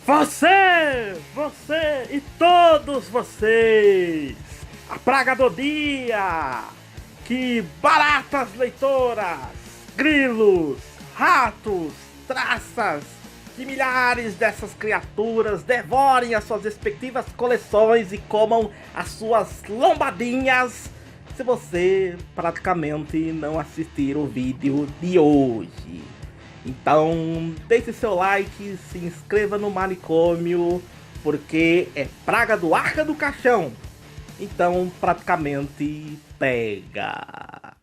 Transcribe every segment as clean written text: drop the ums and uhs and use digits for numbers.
Você e todos vocês! A praga do dia! Que baratas leitoras, grilos, ratos, traças, que milhares dessas criaturas devorem as suas respectivas coleções e comam as suas lombadinhas se você praticamente não assistir o vídeo de hoje. Então, deixe seu like, se inscreva no manicômio, porque é praga do Arca do Caixão. Então, praticamente pega.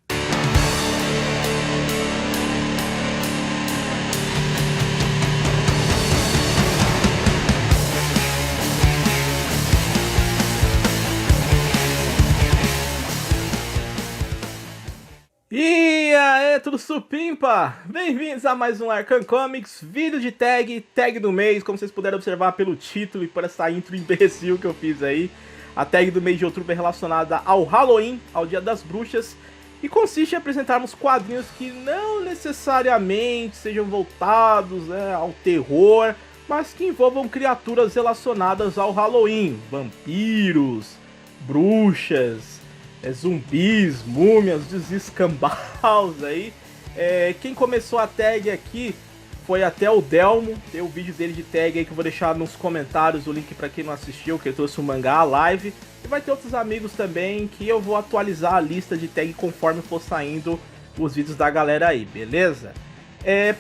E aí, tudo supimpa? Bem-vindos a mais um Arcan Comics, vídeo de tag do mês, como vocês puderam observar pelo título e por essa intro imbecil que eu fiz aí. A tag do mês de outubro é relacionada ao Halloween, ao Dia das Bruxas, e consiste em apresentarmos quadrinhos que não necessariamente sejam voltados ao terror, mas que envolvam criaturas relacionadas ao Halloween, vampiros, bruxas, zumbis, múmias, desescambaus aí. Quem começou a tag aqui foi até o Delmo. Tem o vídeo dele de tag aí que eu vou deixar nos comentários o link pra quem não assistiu, que ele trouxe o mangá, a live. E vai ter outros amigos também que eu vou atualizar a lista de tag conforme for saindo os vídeos da galera aí, beleza?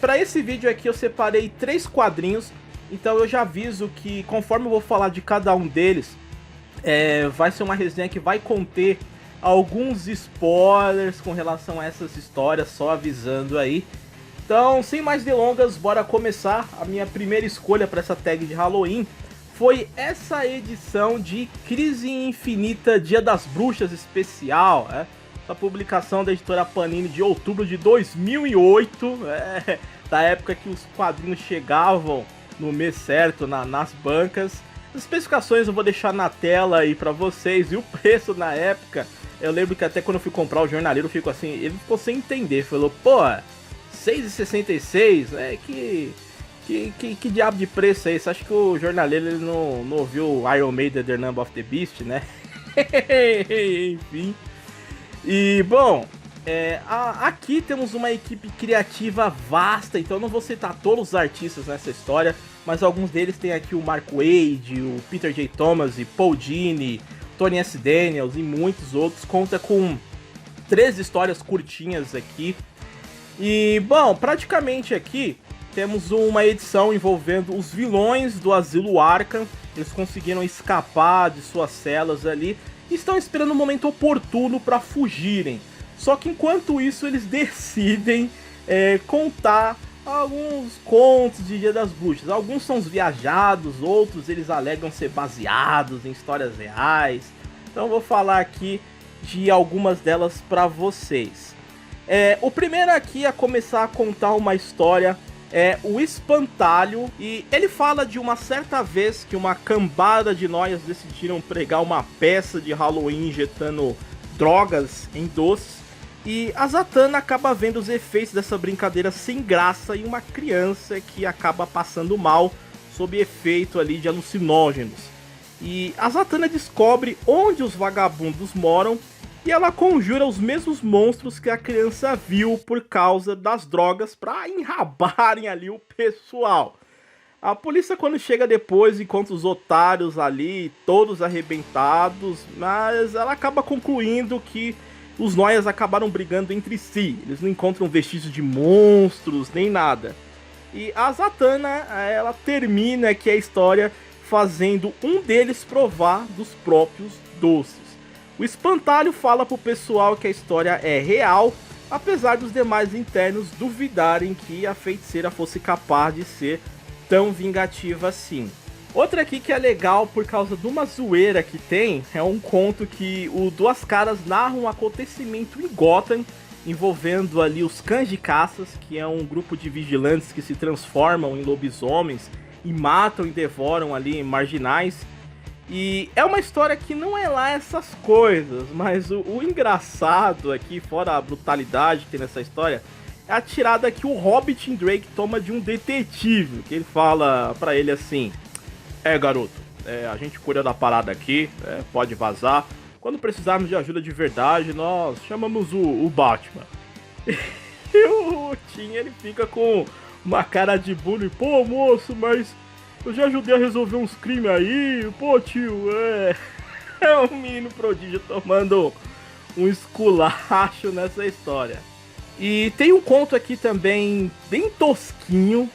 Pra esse vídeo aqui eu separei 3 quadrinhos, então eu já aviso que conforme eu vou falar de cada um deles, vai ser uma resenha que vai conter alguns spoilers com relação a essas histórias, só avisando aí. Então, sem mais delongas, bora começar. A minha primeira escolha para essa tag de Halloween foi essa edição de Crise Infinita Dia das Bruxas especial, essa publicação da editora Panini de outubro de 2008, da época que os quadrinhos chegavam no mês certo nas bancas. As especificações eu vou deixar na tela aí para vocês, e o preço na época, eu lembro que até quando eu fui comprar, o jornaleiro ficou assim, ele ficou sem entender, falou, pô, R$6,66, que diabo de preço é esse? Acho que o jornaleiro ele não ouviu Iron Maiden The Number of the Beast, né? Enfim. E, bom, aqui temos uma equipe criativa vasta, então eu não vou citar todos os artistas nessa história, mas alguns deles tem aqui o Mark Waid, o Peter J. Thomas e Paul Dini, Tony S. Daniels e muitos outros. Conta com 3 histórias curtinhas aqui. E, bom, praticamente aqui temos uma edição envolvendo os vilões do Asilo Arkham. Eles conseguiram escapar de suas celas ali e estão esperando o momento oportuno para fugirem. Só que enquanto isso eles decidem contar alguns contos de Dia das Bruxas. Alguns são os viajados, outros eles alegam ser baseados em histórias reais. Então eu vou falar aqui de algumas delas para vocês. O primeiro aqui a começar a contar uma história é o Espantalho, e ele fala de uma certa vez que uma cambada de noias decidiram pregar uma peça de Halloween injetando drogas em doces. E a Zatanna acaba vendo os efeitos dessa brincadeira sem graça em uma criança que acaba passando mal sob efeito ali de alucinógenos. E a Zatanna descobre onde os vagabundos moram e ela conjura os mesmos monstros que a criança viu por causa das drogas para enrabarem ali o pessoal. A polícia, quando chega depois, encontra os otários ali, todos arrebentados, mas ela acaba concluindo que os noias acabaram brigando entre si. Eles não encontram vestígios de monstros, nem nada. E a Zatanna, ela termina aqui a história fazendo um deles provar dos próprios doces. O Espantalho fala pro pessoal que a história é real, apesar dos demais internos duvidarem que a feiticeira fosse capaz de ser tão vingativa assim. Outra aqui que é legal por causa de uma zoeira que tem, é um conto que o Duas Caras narra um acontecimento em Gotham, envolvendo ali os Cães de Caças, que é um grupo de vigilantes que se transformam em lobisomens e matam e devoram ali marginais. E é uma história que não é lá essas coisas, mas o engraçado aqui, fora a brutalidade que tem nessa história, é a tirada que o Robert Drake toma de um detetive, que ele fala pra ele assim: Garoto, a gente cuida da parada aqui, pode vazar. Quando precisarmos de ajuda de verdade, nós chamamos o Batman. E o Tim, ele fica com uma cara de bullying. Pô, moço, mas eu já ajudei a resolver uns crimes aí. Pô, tio, é um menino prodígio tomando um esculacho nessa história. E tem um conto aqui também bem tosquinho,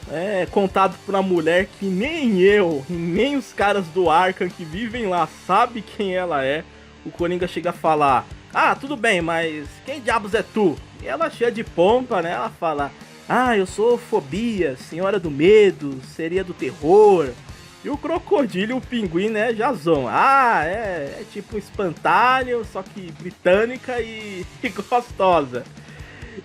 contado por uma mulher que nem eu, nem os caras do Arkham que vivem lá sabe quem ela é. O Coringa chega a falar: ah, tudo bem, mas quem diabos é tu? E ela, cheia de pompa, né, ela fala: ah, eu sou Fobia, senhora do medo, seria do terror. E o Crocodilo e o Pinguim, né, já zoam. Ah, é tipo um espantalho, só que britânica e gostosa.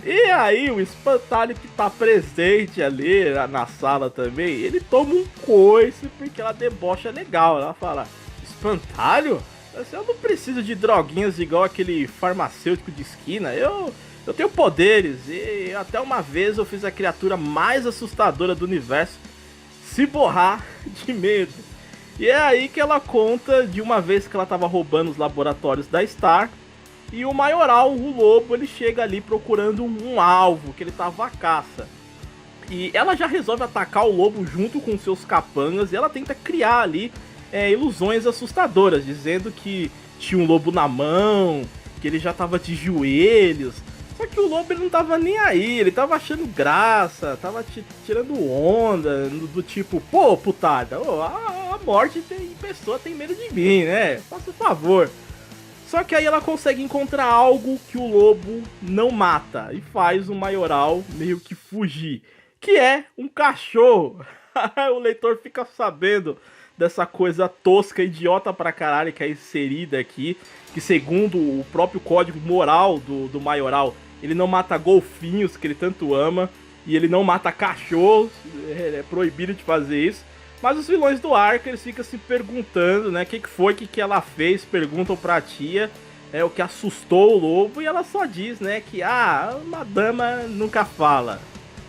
E aí o espantalho que tá presente ali na sala também, ele toma um coice porque ela debocha legal. Ela fala: espantalho? Eu não preciso de droguinhas igual aquele farmacêutico de esquina. Eu tenho poderes e até uma vez eu fiz a criatura mais assustadora do universo se borrar de medo. E é aí que ela conta de uma vez que ela tava roubando os laboratórios da Stark. E o Maioral, o lobo, ele chega ali procurando um alvo, que ele tava à caça. E ela já resolve atacar o lobo junto com seus capangas e ela tenta criar ali ilusões assustadoras, dizendo que tinha um lobo na mão, que ele já tava de joelhos. Só que o lobo ele não tava nem aí, ele tava achando graça, tava tirando onda, do tipo: pô, putada, a morte em pessoa tem medo de mim, né? Faça o favor. Só que aí ela consegue encontrar algo que o lobo não mata e faz o Maioral meio que fugir, que é um cachorro. O leitor fica sabendo dessa coisa tosca, idiota pra caralho que é inserida aqui, que segundo o próprio código moral do Maioral, ele não mata golfinhos, que ele tanto ama, e ele não mata cachorros, é proibido de fazer isso. Mas os vilões do Arkham, eles ficam se perguntando, né, o que foi que ela fez, perguntam pra tia, o que assustou o lobo, e ela só diz, né, que uma dama nunca fala.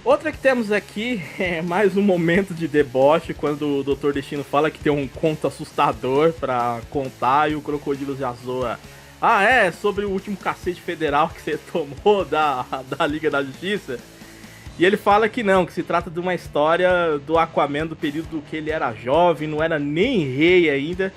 Outra que temos aqui é mais um momento de deboche, quando o Dr. Destino fala que tem um conto assustador pra contar, e o Crocodilo já zoa: sobre o último cacete federal que você tomou da Liga da Justiça. E ele fala que não, que se trata de uma história do Aquaman do período que ele era jovem, não era nem rei ainda.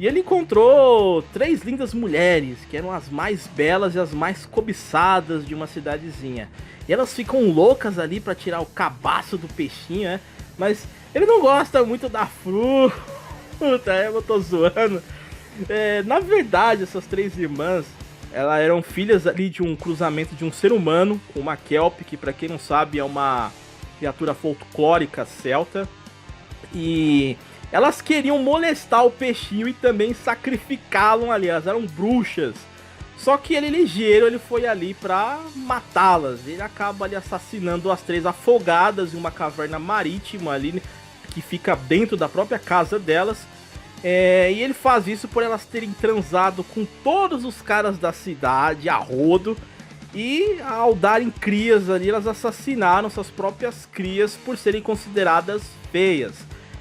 E ele encontrou 3 lindas mulheres, que eram as mais belas e as mais cobiçadas de uma cidadezinha. E elas ficam loucas ali pra tirar o cabaço do peixinho, né? Mas ele não gosta muito da fruta, eu tô zoando. Na verdade, essas 3 irmãs, elas eram filhas ali de um cruzamento de um ser humano com uma kelp, que pra quem não sabe é uma criatura folclórica celta. E elas queriam molestar o peixinho e também sacrificá-lo ali, elas eram bruxas. Só que ele ligeiro, ele foi ali pra matá-las. Ele acaba ali assassinando as 3 afogadas em uma caverna marítima ali, que fica dentro da própria casa delas. E ele faz isso por elas terem transado com todos os caras da cidade a rodo. E ao darem crias ali, elas assassinaram suas próprias crias por serem consideradas feias.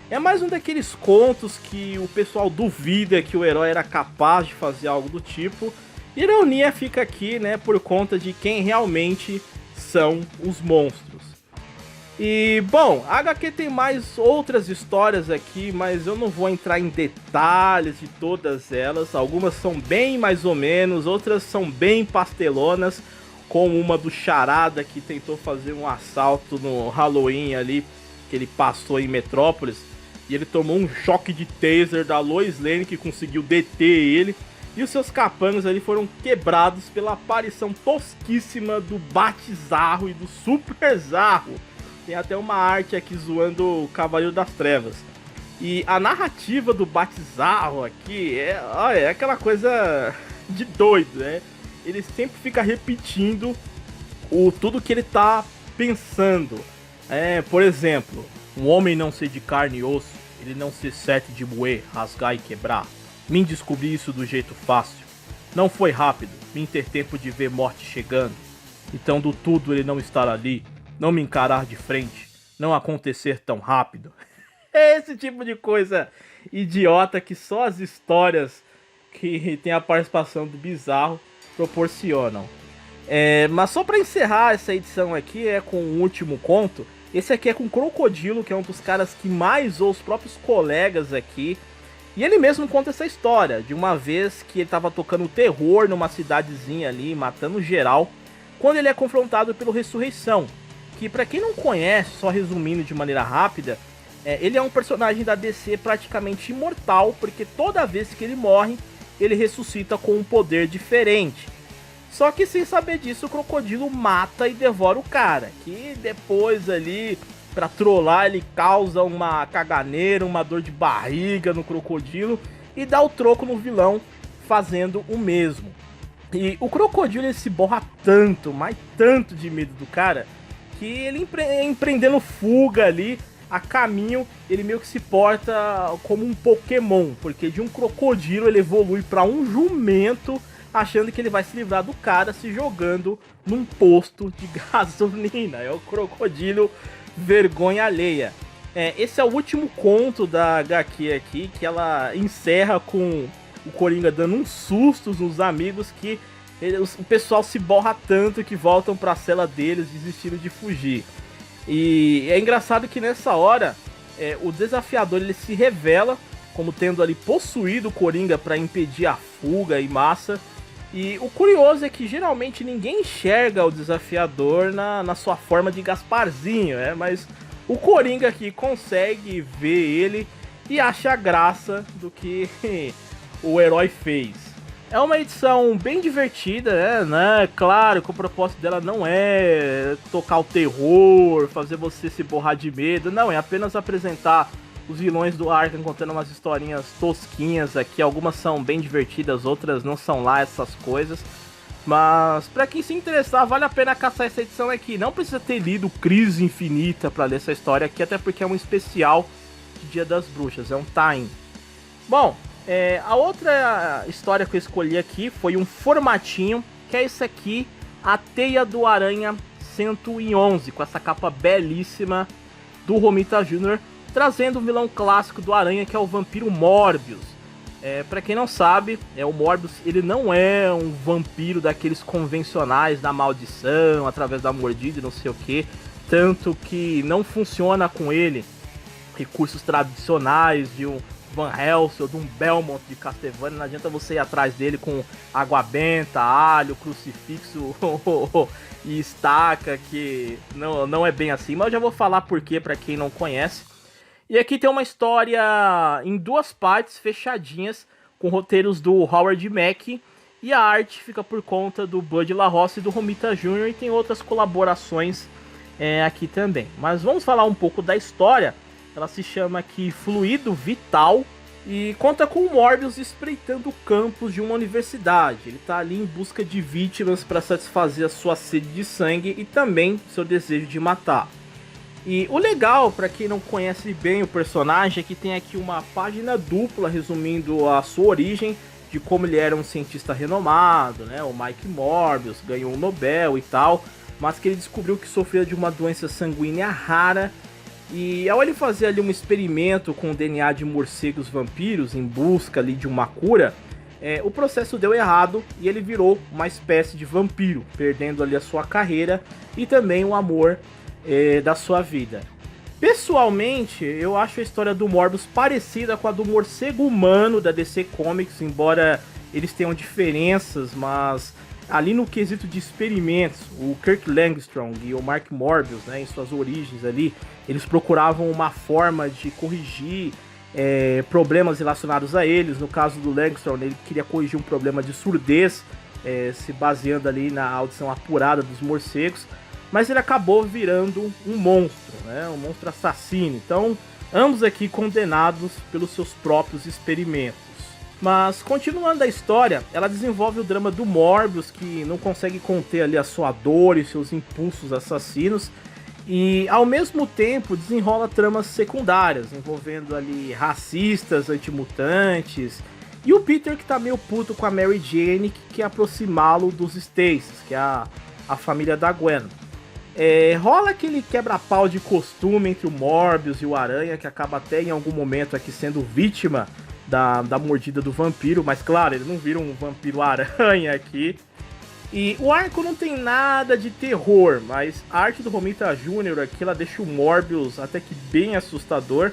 É mais um daqueles contos que o pessoal duvida que o herói era capaz de fazer algo do tipo. E a ironia fica aqui, né, por conta de quem realmente são os monstros. E, bom, a HQ tem mais outras histórias aqui, mas eu não vou entrar em detalhes de todas elas. Algumas são bem mais ou menos, outras são bem pastelonas, como uma do Charada, que tentou fazer um assalto no Halloween ali, que ele passou em Metrópolis, e ele tomou um choque de taser da Lois Lane, que conseguiu deter ele, e os seus capangas ali foram quebrados pela aparição tosquíssima do Batizarro e do Super Zarro. Tem até uma arte aqui zoando o Cavaleiro das Trevas. E a narrativa do Batizarro aqui é aquela coisa de doido, né? Ele sempre fica repetindo tudo que ele tá pensando. Por exemplo, um homem não ser de carne e osso, ele não ser certo de moer, rasgar e quebrar. Mim descobri isso do jeito fácil. Não foi rápido, mim ter tempo de ver morte chegando. Então do tudo ele não estar ali, não me encarar de frente, não acontecer tão rápido. É esse tipo de coisa idiota que só as histórias que tem a participação do Bizarro proporcionam. Mas só pra encerrar essa edição aqui, com um último conto. Esse aqui é com o Crocodilo, que é um dos caras que mais ou os próprios colegas aqui. E ele mesmo conta essa história, de uma vez que ele tava tocando terror numa cidadezinha ali, matando geral, quando ele é confrontado pelo Ressurreição. Que pra quem não conhece, só resumindo de maneira rápida, ele é um personagem da DC praticamente imortal, porque toda vez que ele morre, ele ressuscita com um poder diferente. Só que sem saber disso, o Crocodilo mata e devora o cara, que depois ali, pra trollar, ele causa uma caganeira, uma dor de barriga no Crocodilo e dá o troco no vilão, fazendo o mesmo. E o Crocodilo ele se borra tanto, mas tanto de medo do cara, que ele empreendendo fuga ali, a caminho, ele meio que se porta como um Pokémon, porque de um crocodilo ele evolui para um jumento, achando que ele vai se livrar do cara se jogando num posto de gasolina. É o Crocodilo vergonha alheia. Esse é o último conto da HQ aqui, que ela encerra com o Coringa dando uns sustos nos amigos que o pessoal se borra tanto que voltam pra cela deles desistindo de fugir. E é engraçado que nessa hora o desafiador ele se revela como tendo ali possuído o Coringa para impedir a fuga em massa. E o curioso é que geralmente ninguém enxerga o desafiador na sua forma de Gasparzinho, mas o Coringa aqui consegue ver ele e acha graça do que o herói fez. É uma edição bem divertida, né? Claro que o propósito dela não é tocar o terror, fazer você se borrar de medo, não, é apenas apresentar os vilões do Arkham contando umas historinhas tosquinhas aqui. Algumas são bem divertidas, outras não são lá essas coisas. Mas pra quem se interessar, vale a pena caçar essa edição aqui. Não precisa ter lido Crise Infinita pra ler essa história aqui, até porque é um especial de Dia das Bruxas, é um time. Bom, a outra história que eu escolhi aqui foi um formatinho, que é esse aqui, A Teia do Aranha 111, com essa capa belíssima do Romita Jr., trazendo o vilão clássico do Aranha, que é o vampiro Morbius. Pra quem não sabe, o Morbius ele não é um vampiro daqueles convencionais da maldição, através da mordida e não sei o que. Tanto que não funciona com ele recursos tradicionais de um Van Helsing ou de um Belmont de Castlevania. Não adianta você ir atrás dele com água benta, alho, crucifixo e estaca, que não é bem assim. Mas eu já vou falar por quê pra quem não conhece. E aqui tem uma história em duas partes fechadinhas, com roteiros do Howard Mack, e a arte fica por conta do Bud LaRosse e do Romita Jr. e tem outras colaborações aqui também. Mas vamos falar um pouco da história. Ela se chama aqui Fluido Vital e conta com o Morbius espreitando o campus de uma universidade. Ele está ali em busca de vítimas para satisfazer a sua sede de sangue e também seu desejo de matar. E o legal, para quem não conhece bem o personagem, é que tem aqui uma página dupla resumindo a sua origem, de como ele era um cientista renomado, né? O Mike Morbius ganhou um Nobel e tal, mas que ele descobriu que sofria de uma doença sanguínea rara. E ao ele fazer ali um experimento com o DNA de morcegos vampiros em busca ali de uma cura, o processo deu errado e ele virou uma espécie de vampiro, perdendo ali a sua carreira e também o amor da sua vida. Pessoalmente, eu acho a história do Morbius parecida com a do morcego humano da DC Comics, embora eles tenham diferenças, mas ali no quesito de experimentos, o Kirk Langstrom e o Mark Morbius, né, em suas origens ali, eles procuravam uma forma de corrigir problemas relacionados a eles. No caso do Langstrom, ele queria corrigir um problema de surdez, se baseando ali na audição apurada dos morcegos, mas ele acabou virando um monstro, né, um monstro assassino. Então, ambos aqui condenados pelos seus próprios experimentos. Mas, continuando a história, ela desenvolve o drama do Morbius, que não consegue conter ali a sua dor e seus impulsos assassinos, e ao mesmo tempo desenrola tramas secundárias, envolvendo ali racistas, antimutantes, e o Peter que tá meio puto com a Mary Jane, que quer aproximá-lo dos Stacy, que é a família da Gwen. Rola aquele quebra-pau de costume entre o Morbius e o Aranha, que acaba até em algum momento aqui sendo vítima da mordida do vampiro, mas claro, ele não vira um vampiro aranha aqui. E o arco não tem nada de terror, mas a arte do Romita Jr. aqui, ela deixa o Morbius até que bem assustador.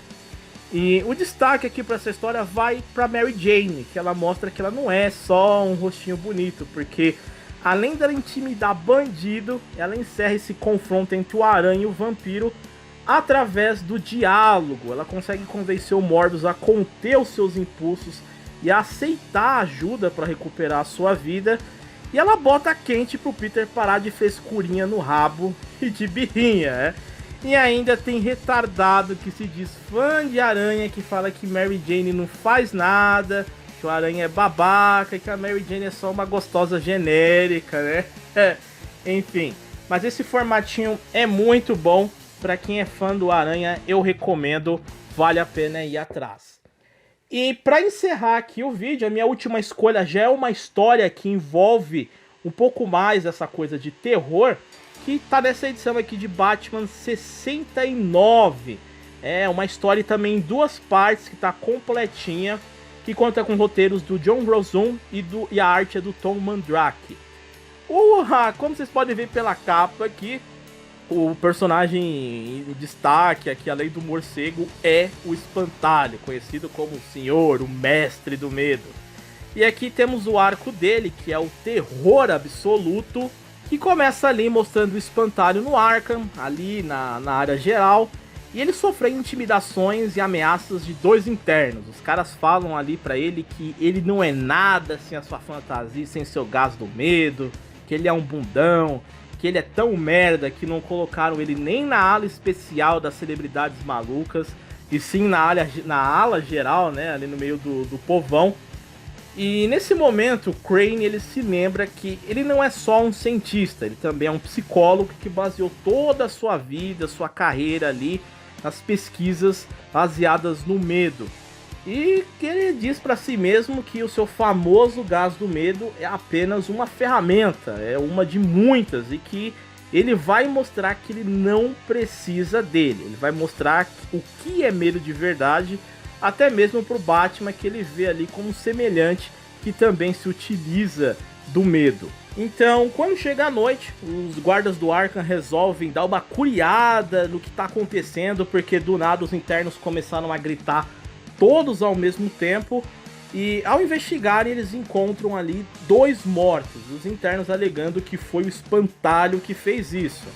E o destaque aqui para essa história vai para Mary Jane, que ela mostra que ela não é só um rostinho bonito, porque além dela intimidar bandido, ela encerra esse confronto entre o Aranha e o vampiro através do diálogo. Ela consegue convencer o Morbius a conter os seus impulsos e a aceitar ajuda para recuperar a sua vida. E ela bota quente pro Peter parar de frescurinha no rabo e de birrinha, né? E ainda tem retardado que se diz fã de Aranha, que fala que Mary Jane não faz nada, que o Aranha é babaca e que a Mary Jane é só uma gostosa genérica, né? Enfim, mas esse formatinho é muito bom. Pra quem é fã do Aranha, eu recomendo, vale a pena ir atrás. E para encerrar aqui o vídeo, a minha última escolha já é uma história que envolve um pouco mais essa coisa de terror, que tá nessa edição aqui de Batman 69. É uma história também em duas partes, que tá completinha, que conta com roteiros do John Rossum e a arte é do Tom Mandrake. Como vocês podem ver pela capa aqui, o personagem em destaque aqui, além do morcego, é o Espantalho, conhecido como o Senhor, o Mestre do Medo. E aqui temos o arco dele, que é o terror absoluto, que começa ali mostrando o Espantalho no Arkham, ali na área geral, e ele sofreu intimidações e ameaças de dois internos. Os caras falam ali pra ele que ele não é nada sem a sua fantasia, sem seu gás do medo, que ele é um bundão, que ele é tão merda que não colocaram ele nem na ala especial das celebridades malucas, e sim na ala geral, né, ali no meio do povão. E nesse momento, o Crane, ele se lembra que ele não é só um cientista, ele também é um psicólogo que baseou toda a sua vida, sua carreira ali, nas pesquisas baseadas no medo. E que ele diz para si mesmo que o seu famoso gás do medo é apenas uma ferramenta, é uma de muitas, e que ele vai mostrar que ele não precisa dele. Ele vai mostrar o que é medo de verdade, até mesmo para o Batman, que ele vê ali como semelhante, que também se utiliza do medo. Então, quando chega a noite, os guardas do Arkham resolvem dar uma curiada no que está acontecendo, porque do nada os internos começaram a gritar todos ao mesmo tempo, e ao investigarem eles encontram ali dois mortos, os internos alegando que foi o Espantalho que fez isso.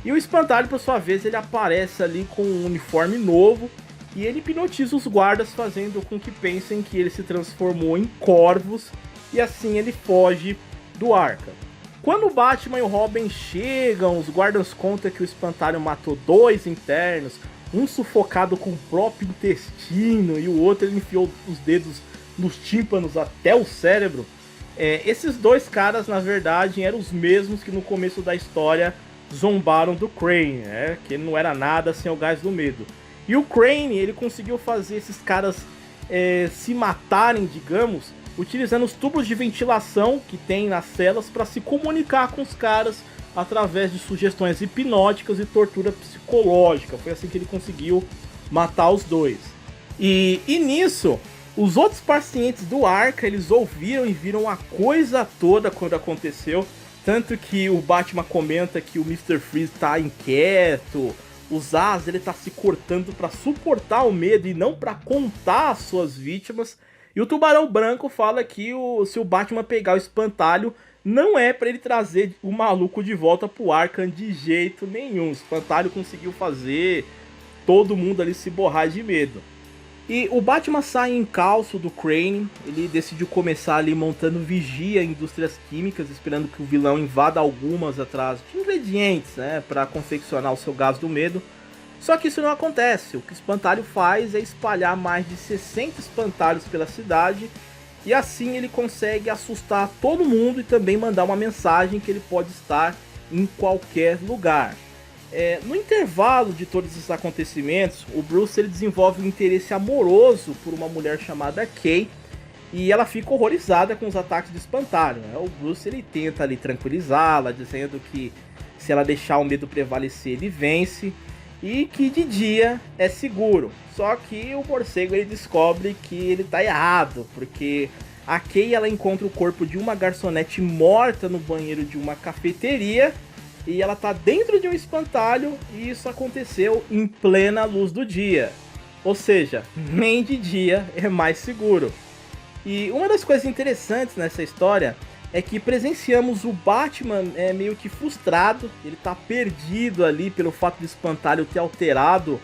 E o Espantalho, por sua vez, ele aparece ali com um uniforme novo e ele hipnotiza os guardas, fazendo com que pensem que ele se transformou em corvos, e assim ele foge do Arkham. Quando o Batman e o Robin chegam, os guardas contam que o Espantalho matou dois internos, um sufocado com o próprio intestino e o outro ele enfiou os dedos nos tímpanos até o cérebro. Esses dois caras, na verdade, eram os mesmos que no começo da história zombaram do Crane, que ele não era nada sem o gás do medo. E o Crane, ele conseguiu fazer esses caras se matarem, digamos, utilizando os tubos de ventilação que tem nas celas para se comunicar com os caras através de sugestões hipnóticas e tortura psicológica. Foi assim que ele conseguiu matar os dois. E nisso, os outros pacientes do Arkham, eles ouviram e viram a coisa toda quando aconteceu. Tanto que o Batman comenta que o Mr. Freeze tá inquieto, o Zaz, ele tá se cortando para suportar o medo e não para contar as suas vítimas. E o Tubarão Branco fala que se o Batman pegar o Espantalho, não é para ele trazer o maluco de volta pro Arkham de jeito nenhum. O Espantalho conseguiu fazer todo mundo ali se borrar de medo. E o Batman sai em encalço do Crane. Ele decidiu começar ali montando vigia em indústrias químicas, esperando que o vilão invada algumas atrás de ingredientes, para confeccionar o seu gás do medo. Só que isso não acontece. O que o Espantalho faz é espalhar mais de 60 espantalhos pela cidade, e assim ele consegue assustar todo mundo e também mandar uma mensagem que ele pode estar em qualquer lugar. No intervalo de todos esses acontecimentos, o Bruce ele desenvolve um interesse amoroso por uma mulher chamada Kay, E ela fica horrorizada com os ataques do espantalho, né? O Bruce ele tenta ali tranquilizá-la, dizendo que se ela deixar o medo prevalecer, ele vence. E que de dia é seguro. Só que o morcego ele descobre que ele tá errado, porque a Kay ela encontra o corpo de uma garçonete morta no banheiro de uma cafeteria e ela tá dentro de um espantalho e isso aconteceu em plena luz do dia. Ou seja, nem de dia é mais seguro. E uma das coisas interessantes nessa história é que presenciamos o Batman meio que frustrado, ele tá perdido ali pelo fato do espantalho ter alterado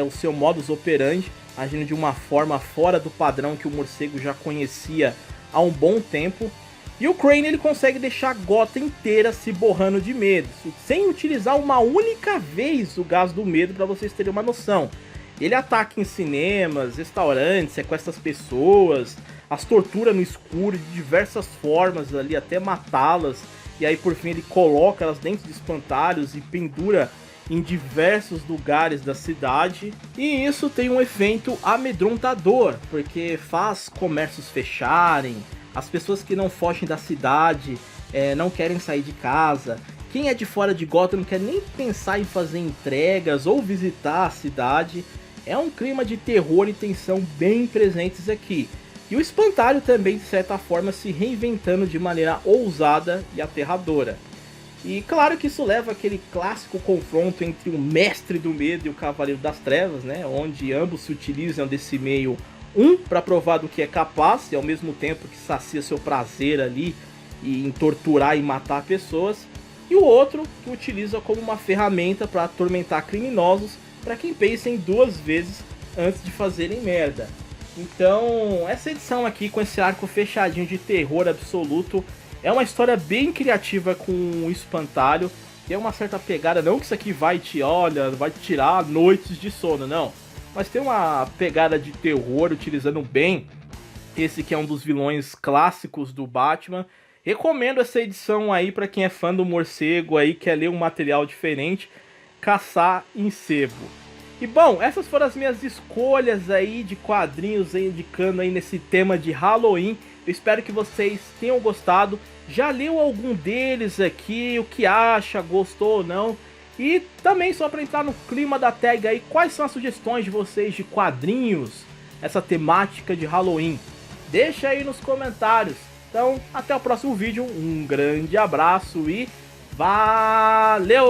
o seu modus operandi, agindo de uma forma fora do padrão que o morcego já conhecia há um bom tempo. E o Crane ele consegue deixar a Gotham inteira se borrando de medo, sem utilizar uma única vez o gás do medo, para vocês terem uma noção. Ele ataca em cinemas, restaurantes, sequestra as pessoas, as tortura no escuro de diversas formas ali até matá-las. E aí por fim ele coloca elas dentro de espantalhos e pendura em diversos lugares da cidade. E isso tem um efeito amedrontador, porque faz comércios fecharem, as pessoas que não fogem da cidade não querem sair de casa. Quem é de fora de Gotham não quer nem pensar em fazer entregas ou visitar a cidade. É um clima de terror e tensão bem presentes aqui. E o espantalho também, de certa forma, se reinventando de maneira ousada e aterradora. E claro que isso leva àquele clássico confronto entre o Mestre do Medo e o Cavaleiro das Trevas, né? Onde ambos se utilizam desse meio, um para provar do que é capaz, e ao mesmo tempo que sacia seu prazer ali em torturar e matar pessoas. E o outro que utiliza como uma ferramenta para atormentar criminosos, para quem pensem duas vezes antes de fazerem merda. Então, essa edição aqui com esse arco fechadinho de terror absoluto é uma história bem criativa com o espantalho. Tem uma certa pegada, não que isso aqui vai te tirar noites de sono, não. Mas tem uma pegada de terror utilizando bem esse que é um dos vilões clássicos do Batman. Recomendo essa edição aí para quem é fã do morcego aí, quer ler um material diferente, caçar em sebo. E bom, essas foram as minhas escolhas aí de quadrinhos aí, indicando aí nesse tema de Halloween. Eu espero que vocês tenham gostado. Já leu algum deles aqui? O que acha? Gostou ou não? E também só para entrar no clima da tag aí, quais são as sugestões de vocês de quadrinhos? Essa temática de Halloween? Deixa aí nos comentários. Então, até o próximo vídeo. Um grande abraço e valeu!